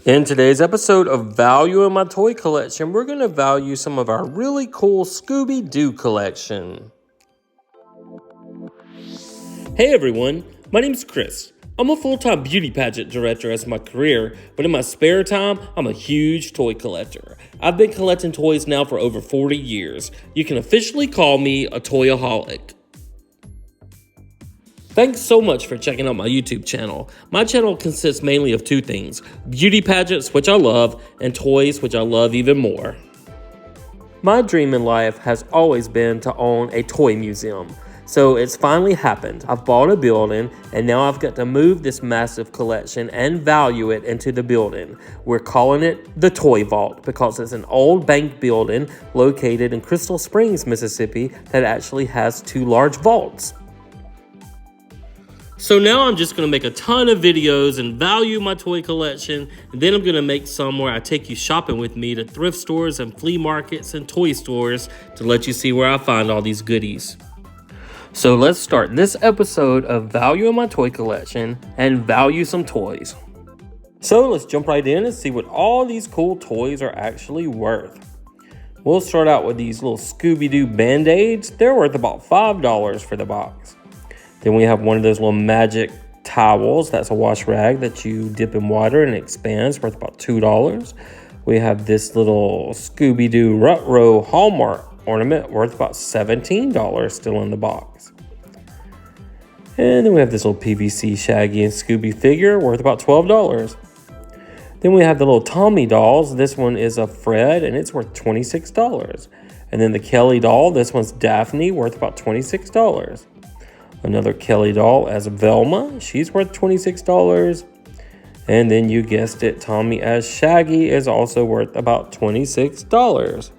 In today's episode of Value in My Toy Collection, we're going to value some of our really cool Scooby-Doo collection. Hey everyone, my name's Chris. I'm a full-time beauty pageant director as my career, but in my spare time, I'm a huge toy collector. I've been collecting toys now for over 40 years. You can officially call me a toyaholic. Thanks so much for checking out my YouTube channel. My channel consists mainly of two things: beauty pageants, which I love, and toys, which I love even more. My dream in life has always been to own a toy museum. So it's finally happened. I've bought a building, and now I've got to move this massive collection and value it into the building. We're calling it the Toy Vault because it's an old bank building located in Crystal Springs, Mississippi that actually has two large vaults. So now I'm just going to make a ton of videos and value my toy collection, and then I'm going to make some where I take you shopping with me to thrift stores and flea markets and toy stores to let you see where I find all these goodies. So let's start this episode of Value in My Toy Collection and value some toys. So let's jump right in and see what all these cool toys are actually worth. We'll start out with these little Scooby-Doo Band-Aids. They're worth about $5 for the box. Then we have one of those little magic towels. That's a wash rag that you dip in water and it expands, worth about $2. We have this little Scooby-Doo Rut-Row Hallmark ornament worth about $17 still in the box. And then we have this little PVC Shaggy and Scooby figure worth about $12. Then we have the little Tommy dolls. This one is a Fred and it's worth $26. And then the Kelly doll, this one's Daphne, worth about $26. Another Kelly doll as Velma, she's worth $26. And then you guessed it, Tommy as Shaggy is also worth about $26.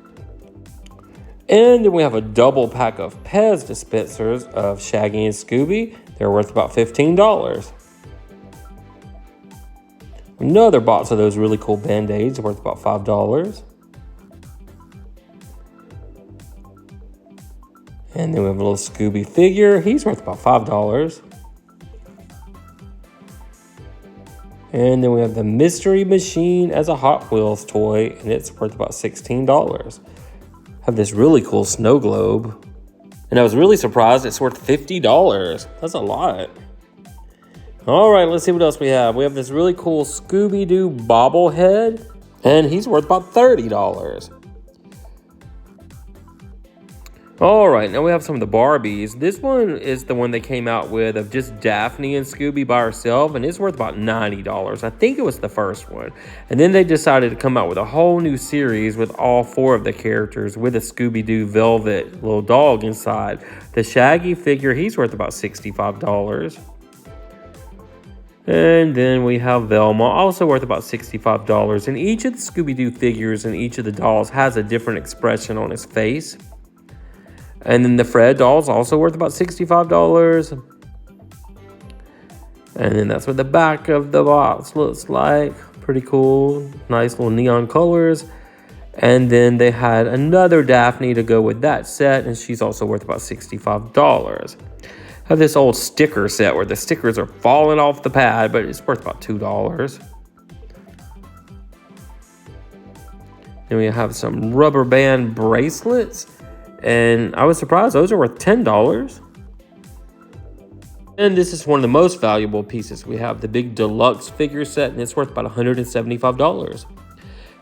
And then we have a double pack of Pez dispensers of Shaggy and Scooby. They're worth about $15. Another box of those really cool Band-Aids worth about $5. And then we have a little Scooby figure. He's worth about $5. And then we have the Mystery Machine as a Hot Wheels toy, and it's worth about $16. I have this really cool snow globe, and I was really surprised it's worth $50. That's a lot. All right, let's see what else we have. We have this really cool Scooby-Doo bobblehead, and he's worth about $30. All right, now we have some of the Barbies. This one is the one they came out with of just Daphne and Scooby by herself, and it's worth about $90. I think it was the first one. And then they decided to come out with a whole new series with all four of the characters with a Scooby-Doo velvet little dog inside. The Shaggy figure, he's worth about $65. And then we have Velma, also worth about $65. And each of the Scooby-Doo figures and each of the dolls has a different expression on his face. And then the Fred doll's also worth about $65. And then that's what the back of the box looks like. Pretty cool. Nice little neon colors. And then they had another Daphne to go with that set, and she's also worth about $65. I have this old sticker set where the stickers are falling off the pad, but it's worth about $2. Then we have some rubber band bracelets. And I was surprised, those are worth $10. And this is one of the most valuable pieces. We have the big deluxe figure set, and it's worth about $175.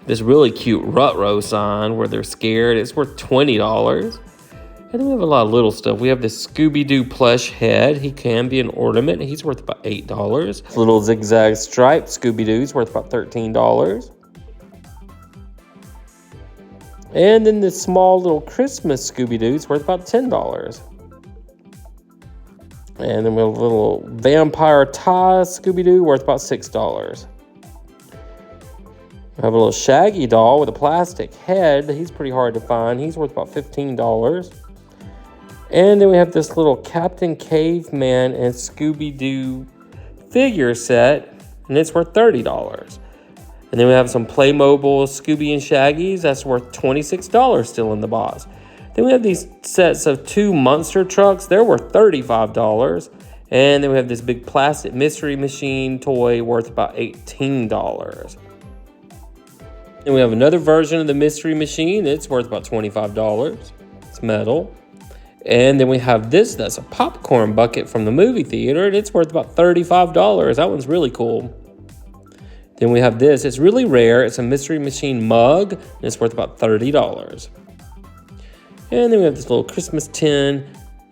This really cute Rut-Row sign where they're scared, it's worth $20. And then we have a lot of little stuff. We have this Scooby-Doo plush head. He can be an ornament. He's worth about $8. Little zigzag striped Scooby-Doo's worth about $13. And then this small little Christmas Scooby-Doo's worth about $10. And then we have a little vampire tie Scooby-Doo worth about $6. We have a little Shaggy doll with a plastic head. He's pretty hard to find. He's worth about $15. And then we have this little Captain Caveman and Scooby-Doo figure set, and it's worth $30. And then we have some Playmobil Scooby and Shaggies. That's worth $26 still in the box. Then we have these sets of two monster trucks. They're worth $35. And then we have this big plastic Mystery Machine toy worth about $18. Then we have another version of the Mystery Machine. It's worth about $25. It's metal. And then we have this, that's a popcorn bucket from the movie theater, and it's worth about $35. That one's really cool. Then we have this, it's really rare. It's a Mystery Machine mug, and it's worth about $30. And then we have this little Christmas tin,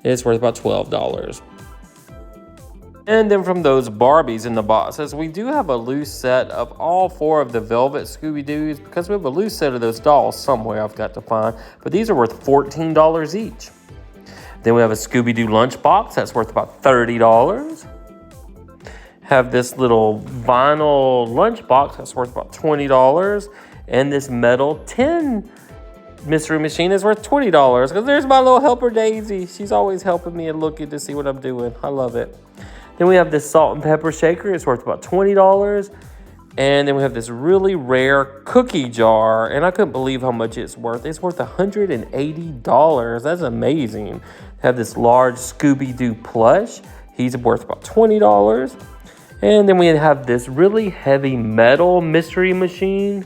and it's worth about $12. And then from those Barbies in the boxes, we do have a loose set of all 4 of the Velvet Scooby-Doos, because we have a loose set of those dolls somewhere I've got to find, but these are worth $14 each. Then we have a Scooby-Doo lunchbox that's worth about $30. Have this little vinyl lunchbox that's worth about $20. And this metal tin Mystery Machine is worth $20. Because there's my little helper Daisy. She's always helping me and looking to see what I'm doing. I love it. Then we have this salt and pepper shaker. It's worth about $20. And then we have this really rare cookie jar, and I couldn't believe how much it's worth. It's worth $180. That's amazing. We have this large Scooby-Doo plush. He's worth about $20. And then we have this really heavy metal Mystery Machine,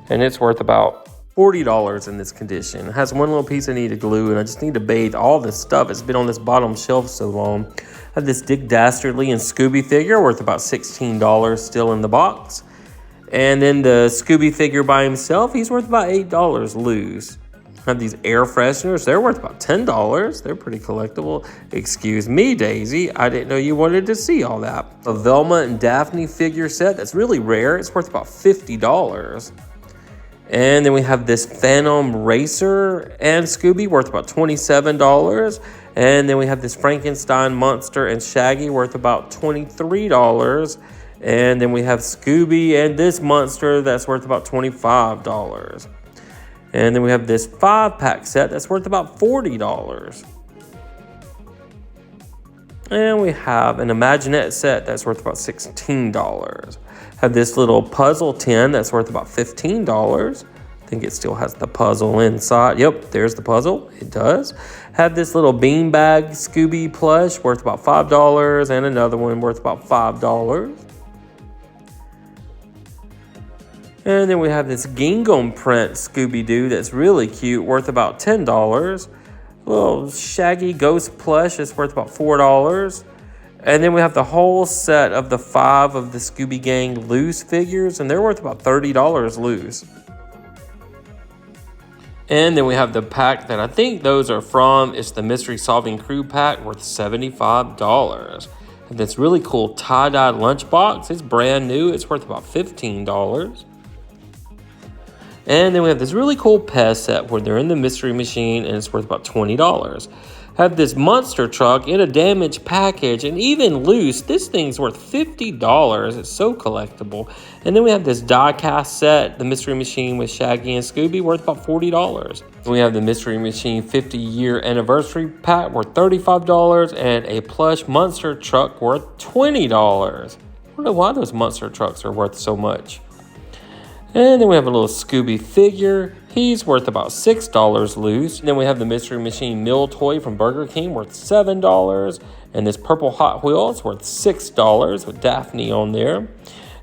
and it's worth about $40 in this condition. It has one little piece I need to glue, and I just need to bathe all this stuff. It's been on this bottom shelf so long. I have this Dick Dastardly and Scooby figure worth about $16 still in the box. And then the Scooby figure by himself, he's worth about $8 loose. I have these air fresheners. They're worth about $10. They're pretty collectible. Excuse me, Daisy. I didn't know you wanted to see all that. A Velma and Daphne figure set that's really rare. It's worth about $50. And then we have this Phantom Racer and Scooby worth about $27. And then we have this Frankenstein Monster and Shaggy worth about $23. And then we have Scooby and this monster that's worth about $25. And then we have this 5-pack set that's worth about $40. And we have an Imaginette set that's worth about $16. Have this little puzzle tin that's worth about $15. I think it still has the puzzle inside. Yep, there's the puzzle. It does. Have this little beanbag Scooby plush worth about $5 and another one worth about $5. And then we have this gingham print Scooby-Doo that's really cute, worth about $10. A little Shaggy Ghost plush is worth about $4. And then we have the whole set of the 5 of the Scooby Gang loose figures, and they're worth about $30 loose. And then we have the pack that I think those are from. It's the Mystery Solving Crew pack, worth $75. And this really cool tie-dye lunchbox. It's brand new. It's worth about $15. And then we have this really cool Pez set where they're in the Mystery Machine, and it's worth about $20. Have this monster truck in a damaged package, and even loose, this thing's worth $50. It's so collectible. And then we have this die-cast set, the Mystery Machine with Shaggy and Scooby, worth about $40. We have the Mystery Machine 50-year anniversary pack worth $35, and a plush monster truck worth $20. I don't know why those monster trucks are worth so much. And then we have a little Scooby figure. He's worth about $6 loose. And then we have the Mystery Machine meal toy from Burger King worth $7. And this purple Hot Wheels worth $6 with Daphne on there.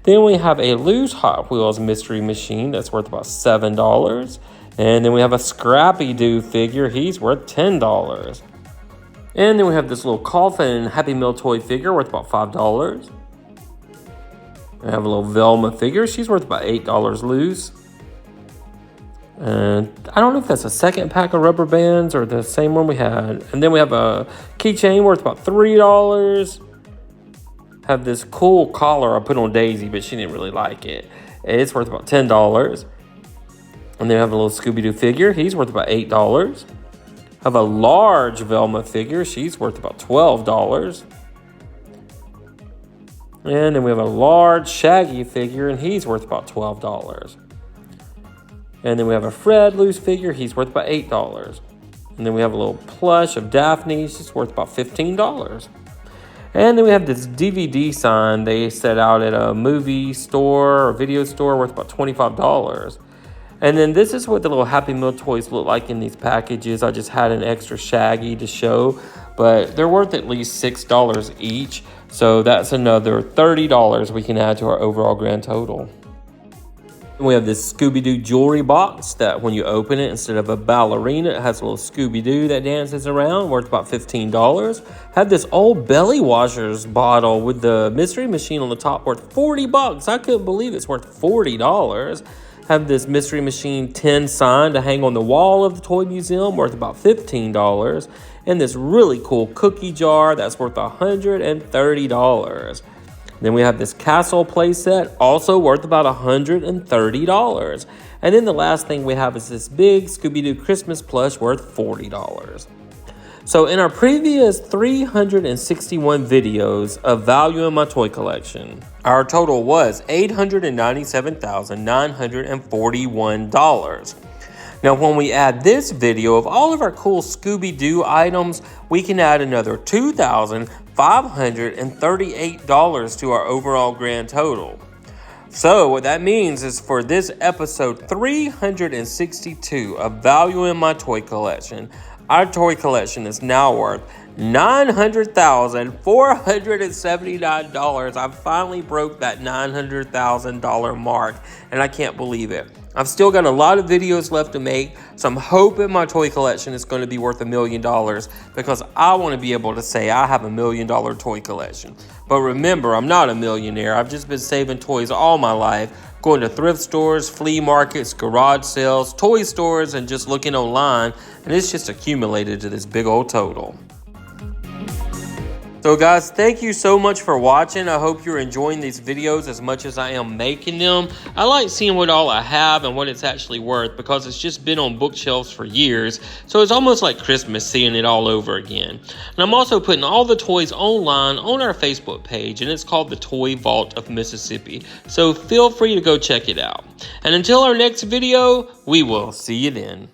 Then we have a loose Hot Wheels Mystery Machine that's worth about $7. And then we have a Scrappy-Doo figure. He's worth $10. And then we have this little Coffin Happy Meal toy figure worth about $5. I have a little Velma figure. She's worth about $8 loose. And I don't know if that's a second pack of rubber bands or the same one we had. And then we have a keychain worth about $3. Have this cool collar I put on Daisy, but she didn't really like it. It's worth about $10. And then we have a little Scooby-Doo figure. He's worth about $8. Have a large Velma figure. She's worth about $12. And then we have a large Shaggy figure, and he's worth about $12. And then we have a Fred loose figure. He's worth about $8. And then we have a little plush of Daphne. She's worth about $15. And then we have this DVD sign they set out at a movie store or video store worth about $25. And then this is what the little Happy Meal toys look like in these packages. I just had an extra Shaggy to show, but they're worth at least $6 each. So that's another $30 we can add to our overall grand total. We have this Scooby-Doo jewelry box that when you open it, instead of a ballerina, it has a little Scooby-Doo that dances around, worth about $15. Have this old belly washers bottle with the mystery machine on the top, worth $40. I couldn't believe it's worth $40. Have this mystery machine tin sign to hang on the wall of the toy museum, worth about $15. And this really cool cookie jar that's worth $130. Then we have this castle playset, also worth about $130. And then the last thing we have is this big Scooby-Doo Christmas plush worth $40. So in our previous 361 videos of value in my toy collection, our total was $897,941. Now, when we add this video of all of our cool Scooby-Doo items, we can add another $2,538 to our overall grand total. So what that means is for this episode 362 of Value in My Toy Collection, our toy collection is now worth $900,479. I finally broke that $900,000 mark, and I can't believe it. I've still got a lot of videos left to make, so I'm hoping my toy collection is going to be worth $1 million because I want to be able to say I have $1 million toy collection. But remember, I'm not a millionaire. I've just been saving toys all my life, going to thrift stores, flea markets, garage sales, toy stores, and just looking online, and it's just accumulated to this big old total. So guys, thank you so much for watching. I hope you're enjoying these videos as much as I am making them. I like seeing what all I have and what it's actually worth because it's just been on bookshelves for years. So it's almost like Christmas seeing it all over again. And I'm also putting all the toys online on our Facebook page, and it's called the Toy Vault of Mississippi. So feel free to go check it out. And until our next video, we will see you then.